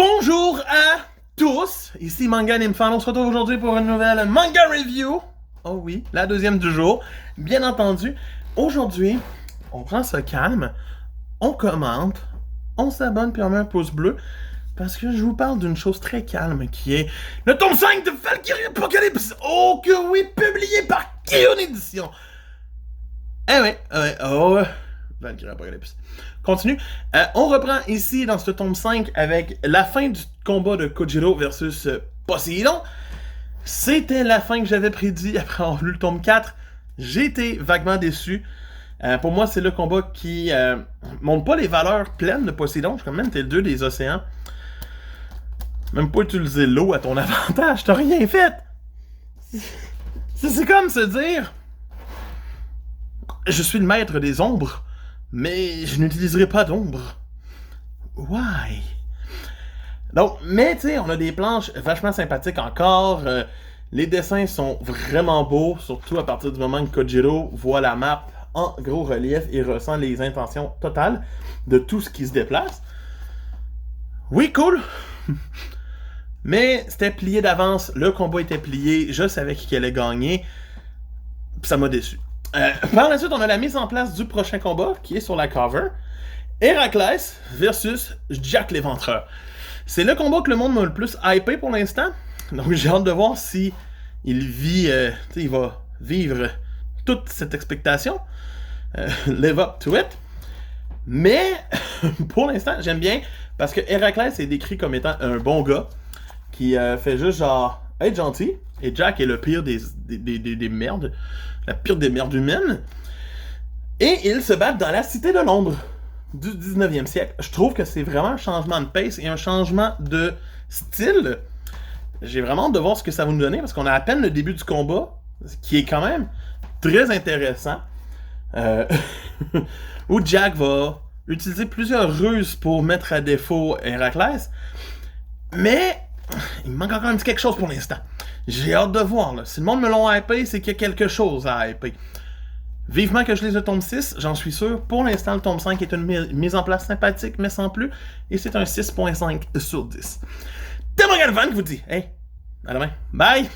Bonjour à tous, ici Manga Infant. On se retrouve aujourd'hui pour une nouvelle manga review. Oh oui, la deuxième du jour, bien entendu. Aujourd'hui, on prend ce calme, on commente, on s'abonne puis on met un pouce bleu. Parce que je vous parle d'une chose très calme qui est le tome 5 de Valkyrie Apocalypse. Oh que oui, publié par Kion Édition. Valkyrie Apocalypse. Continue. On reprend ici dans ce tome 5 avec la fin du combat de Kojiro versus Poséidon. C'était la fin que j'avais prédit après avoir lu le tome 4. J'ai été vaguement déçu. Pour moi, c'est le combat qui montre pas les valeurs pleines de Poséidon. Je suis quand même t'es le 2 des océans. Même pas utiliser l'eau à ton avantage. T'as rien fait. C'est comme se dire... Je suis le maître des ombres, mais je n'utiliserai pas d'ombre. Why? Donc, mais tu sais, on a des planches vachement sympathiques encore. Les dessins sont vraiment beaux, surtout à partir du moment que Kojiro voit la map en gros relief et ressent les intentions totales de tout ce qui se déplace. Oui, cool! Mais c'était plié d'avance, le combat était plié, je savais qui allait gagner, ça m'a déçu. Par la suite, on a la mise en place du prochain combat qui est sur la cover. Héraclès versus Jack l'Éventreur. C'est le combat que le monde m'a le plus hypé pour l'instant. Donc j'ai hâte de voir si il va vivre toute cette expectation. Live up to it. Mais pour l'instant, j'aime bien parce que Héraclès est décrit comme étant un bon gars qui fait juste genre être gentil. Et Jack est le pire des merdes. La pire des merdes humaines. Et ils se battent dans la Cité de Londres du 19e siècle. Je trouve que c'est vraiment un changement de pace et un changement de style. J'ai vraiment hâte de voir ce que ça va nous donner parce qu'on a à peine le début du combat, qui est quand même très intéressant. Où Jack va utiliser plusieurs ruses pour mettre à défaut Héraclès. Mais il me manque encore un petit quelque chose pour l'instant. J'ai hâte de voir. Là. Si le monde me l'a hypé, c'est qu'il y a quelque chose à hyper. Vivement que je lise le tome 6, j'en suis sûr. Pour l'instant, le tome 5 est une mise en place sympathique, mais sans plus. Et c'est un 6.5 sur 10. C'est Morgan Van qui vous dit, hey, à demain. Bye!